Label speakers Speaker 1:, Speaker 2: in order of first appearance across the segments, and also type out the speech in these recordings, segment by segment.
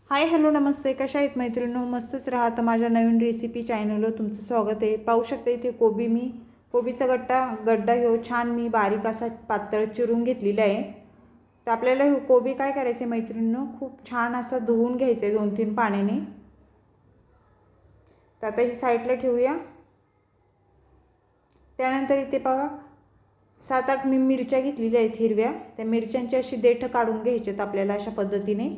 Speaker 1: Hi hello नमस्ते, कशा आहेत मैत्रिणींनो? मस्तच राहा. तर माझ्या नवीन रेसिपी चॅनलवर तुमचं स्वागत आहे. पाहू शकता इथे कोबीचा गड्डा घेऊ छान मी बारीक असा पातळ चिरून घेतलेला आहे. तर आपल्याला हे कोबी काय करायचे मैत्रिणींनो, खूप छान असा धुवून घ्यायचं आहे 2-3 पाण्याने. तर आता ही साईडला ठेवूया. त्यानंतर इथे बघा 7-8 मी मिरच्या घेतलेल्या आहेत हिरव्या. त्या मिरच्यांची अशी देठं काढून घ्यायच्यात आपल्याला अशा पद्धतीने.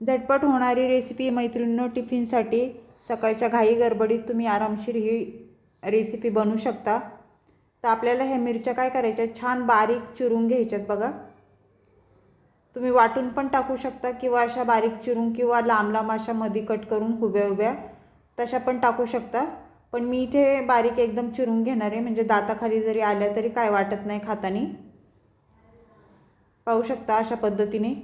Speaker 1: झटपट होणारी रेसिपी मैत्रिणींनो, टिफिनसाठी सकाळच्या घाई गडबडीत तुम्ही आरामशीर ही रेसिपी बनवू शकता. तर आपल्याला ह्या मिरच्या काय करायच्या, छान बारीक चिरून घ्यायच्यात बघा. तुम्ही वाटून पण टाकू शकता किंवा अशा बारीक चिरून किंवा लांब लांब अशा मध्ये कट करून उभ्या तशा पण टाकू शकता. पण मी इथे बारीक एकदम चिरून घेणार आहे, म्हणजे दाताखाली जरी आल्या तरी काय वाटत नाही खाताना. पाहू शकता अशा पद्धतीने.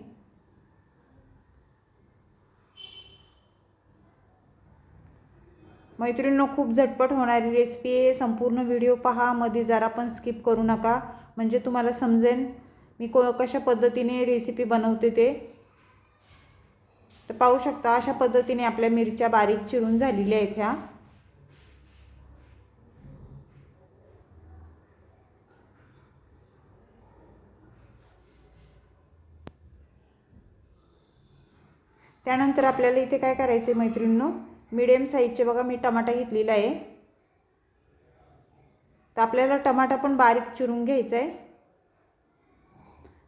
Speaker 1: मैत्रिणींनो, खूप झटपट होणारी रेसिपी आहे. संपूर्ण व्हिडिओ पहा, मध्ये जरा पण स्किप करू नका, म्हणजे तुम्हाला समजेल मी कशा पद्धतीने रेसिपी बनवते ते. तर पाहू शकता अशा पद्धतीने आपल्या मिरच्या बारीक चिरून झालेल्या आहेत ह्या. त्यानंतर आपल्याला इथे काय करायचे मैत्रिणींनो, मीडियम साईजचे बघा मी टमाटा घेतलेला आहे. तर आपल्याला टमाटा पण बारीक चिरून घ्यायचा आहे.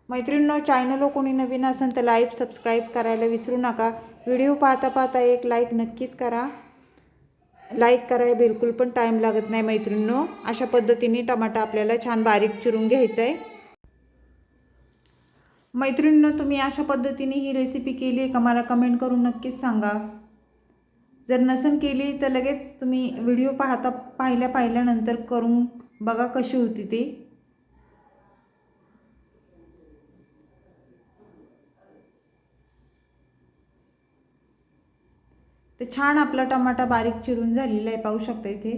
Speaker 1: मैत्रिणींनो, चॅनलवर कोणी नवीन असेल तर लाईक सबस्क्राईब करायला विसरू नका. व्हिडिओ पाहता पाहता एक लाईक नक्कीच करा. लाईक करायला बिलकुल पण टाईम लागत नाही मैत्रिणींनो. अशा पद्धतीने टमाटा आपल्याला छान बारीक चिरून घ्यायचा आहे. मैत्रिणींनो, तुम्ही अशा पद्धतीने ही रेसिपी केली आहे का मला कमेंट करून नक्कीच सांगा. जर नसेल केली तर लगेच तुम्ही व्हिडिओ पाहिल्यानंतर करून बघा कशी होती ती. तर छान आपला टमाटा बारीक चिरून झालेला आहे, पाहू शकता इथे.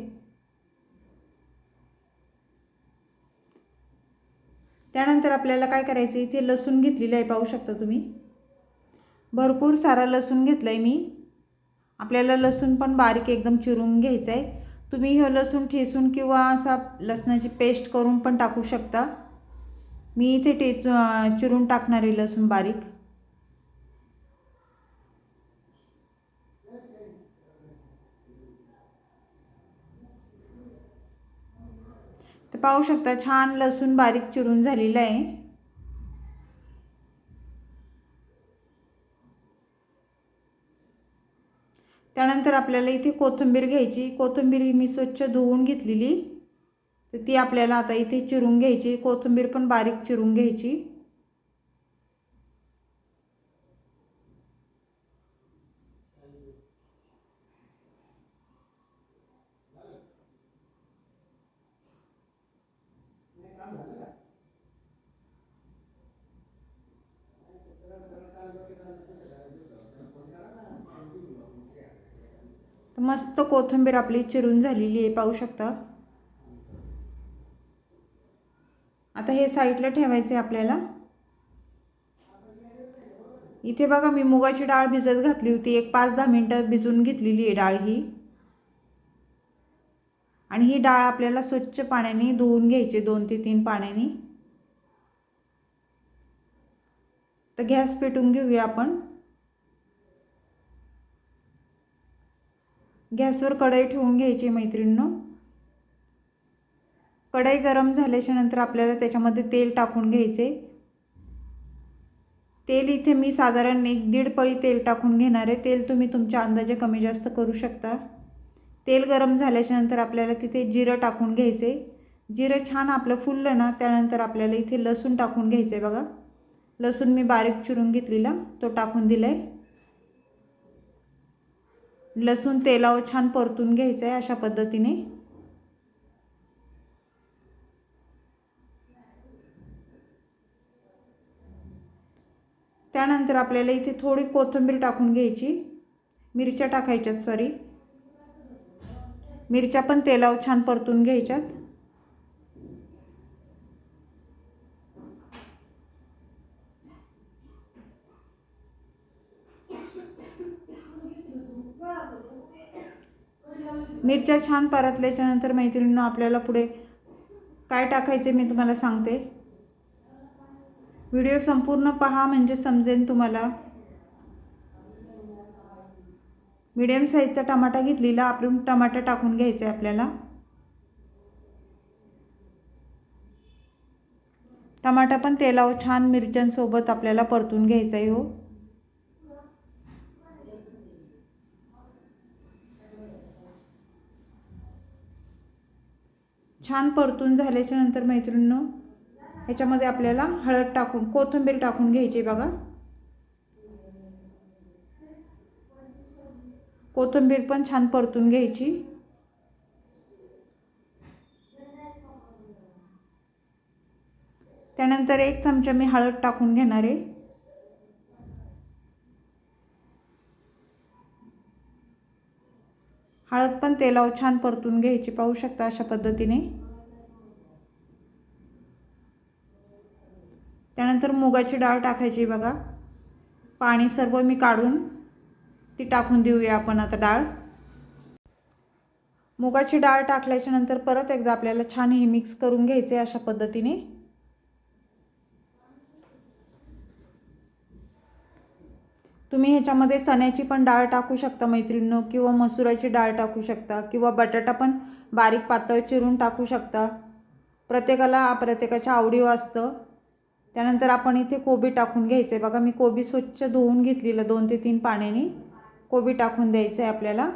Speaker 1: त्यानंतर आपल्याला काय करायचं, इथे लसूण घेतलेला आहे, पाहू शकता तुम्ही. भरपूर सारा लसूण घेतला आहे मी. आपल्याला लसूण पण बारीक एकदम चिरून घ्यायचा आहे. तुम्ही हे लसूण ठेचून किंवा असा लसणाची पेस्ट करून पण टाकू शकता. मी इथे चिरून टाकणार आहे लसूण बारीक. तर पाहू शकता छान लसूण बारीक चिरून झालेला आहे. त्यानंतर आपल्याला इथे कोथिंबीर घ्यायची. कोथिंबीर ही मी स्वच्छ धुवून घेतलेली, तर ती आपल्याला आता इथे चिरून घ्यायची. कोथिंबीर पण बारीक चिरून घ्यायची. मस्त कोथिंबीर आपली चिरून झालेली आहे, पाहू शकता. आता हे साईडला ठेवायचे आपल्याला. इथे बघा मी मुगाची डाळ भिजत घातली होती, एक 5-10 मिनिटं भिजून घेतलेली आहे डाळ ही. आणि ही डाळ आपल्याला स्वच्छ पाण्याने धुवून घ्यायची, 2 ते 3 पाण्याने. तर गॅस पेटवून घेऊया आपण. गॅसवर कढई ठेवून घ्यायची मैत्रिणींनो. कढई गरम झाल्याच्या नंतर आपल्याला त्याच्यामध्ये तेल टाकून घ्यायचे. तेल इथे मी साधारण 1-1.5 पळी तेल टाकून घेणार आहे. तेल तुम्ही तुमच्या अंदाजे कमी जास्त करू शकता. तेल गरम झाल्याच्या नंतर आपल्याला तिथे जिरं टाकून घ्यायचे. जिरं छान आपलं फुललं ना, त्यानंतर आपल्याला इथे लसूण टाकून घ्यायचं आहे बघा. लसूण मी बारीक चिरून घेतलेला तो टाकून दिलाय. लसूण तेलावर छान परतून घ्यायचं आहे अशा पद्धतीने. त्यानंतर आपल्याला इथे थोडी कोथिंबीर टाकून घ्यायची. मिरच्या टाकायच्यात, सॉरी, मिरच्या पण तेलावर छान परतून घ्यायच्यात. मिरच्या छान परतल्याच्यानंतर मैत्रिणींनो आपल्याला पुढे काय टाकायचे मी तुम्हाला सांगते. व्हिडिओ संपूर्ण पहा म्हणजे समजेल तुम्हाला. मीडियम साईजचा टमाटा घेतलेला, आपण टमाटा टाकून घ्यायचा आहे आपल्याला. टमाटा पण तेलावर छान मिरच्यांसोबत आपल्याला परतून घ्यायचा आहे. हो, छान परतून झाल्याच्या नंतर मैत्रिणींनो ह्याच्यामध्ये आपल्याला हळद टाकून कोथिंबीर टाकून घ्यायची बघा. कोथिंबीर पण छान परतून घ्यायची. त्यानंतर 1 चमचा मी हळद टाकून घेणार आहे. हळद पण तेलावर छान परतून घ्यायची, पाहू शकता अशा पद्धतीने. त्यानंतर मुगाची डाळ टाकायची बघा. पाणी सर्व मी काढून ती टाकून देऊया आपण आता डाळ. मुगाची डाळ टाकल्याच्या नंतर परत एकदा आपल्याला छान हे मिक्स करून घ्यायचे अशा पद्धतीने. तुम्ही ह्याच्यामध्ये चण्याची पण डाळ टाकू शकता मैत्रिणींनो, किंवा मसुराची डाळ टाकू शकता, किंवा बटाटा पण बारीक पातळ चिरून टाकू शकता. प्रत्येकाच्या आवडीवर असतं. त्यानंतर आपण इथे कोबी टाकून घ्यायचं आहे बघा. मी कोबी स्वच्छ धुवून घेतलेलं 2 ते 3 पाण्याने. कोबी टाकून द्यायचं आहे आपल्याला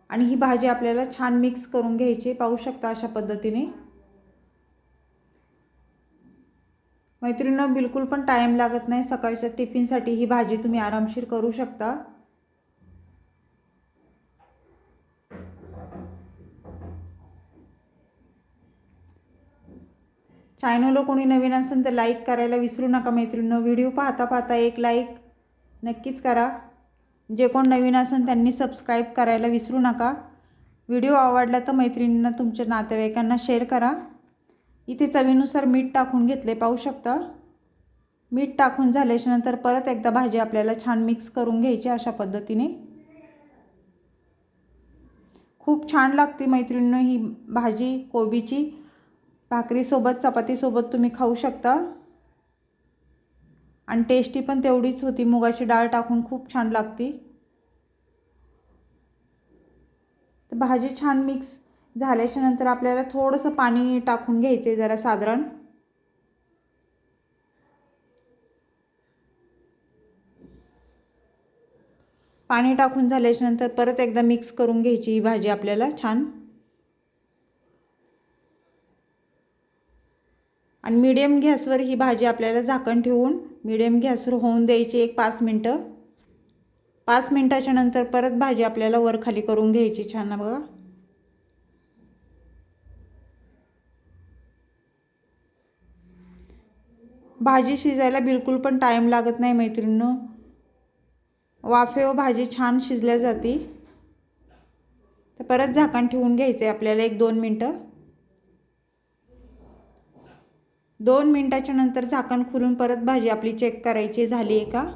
Speaker 1: आणि ही भाजी आपल्याला छान मिक्स करून घ्यायची, पाहू शकता अशा पद्धतीने. मैत्रिणींनो बिलकुल पण टाईम लागत नाही. सकाळच्या टिफिनसाठी ही भाजी तुम्ही आरामशीर करू शकता. चॅनलला कोणी नवीन असेल तर लाईक करायला विसरू नका मैत्रिणींनो. व्हिडिओ पाहता पाहता एक लाईक नक्कीच करा. जे कोण नवीन असेल त्यांनी सबस्क्राईब करायला विसरू नका. व्हिडिओ आवडला तर मैत्रिणींना तुमच्या नातेवाईकांना शेअर करा. इथे चवीनुसार मीठ टाकून घेतले, पाहू शकता. मीठ टाकून झाल्याच्या नंतर परत एकदा भाजी आपल्याला छान मिक्स करून घ्यायची अशा पद्धतीने. खूप छान लागते मैत्रिणींनो ही भाजी कोबीची. भाकरीसोबत चपातीसोबत तुम्ही खाऊ शकता आणि टेस्टी पण तेवढीच होती. मुगाची डाळ टाकून खूप छान लागते. तर भाजी छान मिक्स झाल्याच्या नंतर आपल्याला थोडंसं पाणी टाकून घ्यायचे, जरा साधारण. पाणी टाकून झाल्याच्या नंतर परत एकदा मिक्स करून घ्यायची ही भाजी आपल्याला छान. आणि मीडियम गॅसवर ही भाजी आपल्याला झाकण ठेवून मीडियम गॅसवर होऊन द्यायची 5 मिनटं. 5 मिनटाच्या नंतर परत भाजी आपल्याला वर खाली करून घ्यायची छान बघा. भाजी शिजायला बिलकुल पण टाईम लागत नाही मैत्रिणींनो. वाफेवर भाजी छान शिजल्या जाते. तर परत झाकण ठेवून घ्यायचे आपल्याला 1-2 मिनटं. 2 मिनटाच्या नंतर झाकण खोलून परत भाजी आपली चेक करायची झाली आहे का.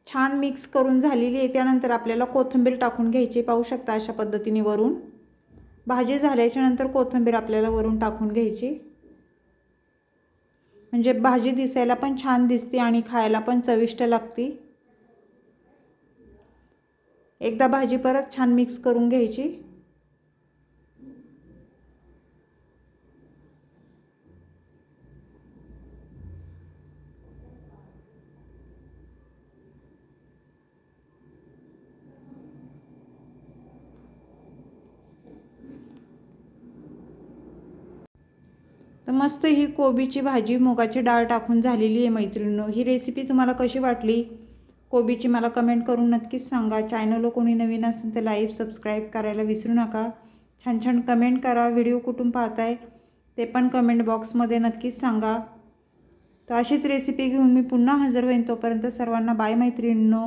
Speaker 1: छान मिक्स करून झालेली आहे. त्यानंतर आपल्याला कोथिंबीर टाकून घ्यायची, पाहू शकता अशा पद्धतीने वरून. भाजी झाल्याच्या नंतर कोथिंबीर आपल्याला वरून टाकून घ्यायची, म्हणजे भाजी दिसायला पण छान दिसते आणि खायला पण चविष्ट लागते. एकदा भाजी परत छान मिक्स करून घ्यायची. तर मस्त ही कोबीची भाजी मुगाची डाळ टाकून झालेली आहे मैत्रिणींनो. ही रेसिपी तुम्हाला कशी वाटली कोबीची मला कमेंट करून नक्कीच सांगा. चॅनलला कोणी नवीन असेल तर लाईक सबस्क्राईब करायला विसरू नका. छान छान कमेंट करा. व्हिडिओ कुठून पाहताय ते पण कमेंट बॉक्समध्ये नक्कीच सांगा. तर अशीच रेसिपी घेऊन मी पुन्हा हजर होईन. तोपर्यंत सर्वांना बाय मैत्रिणींनो.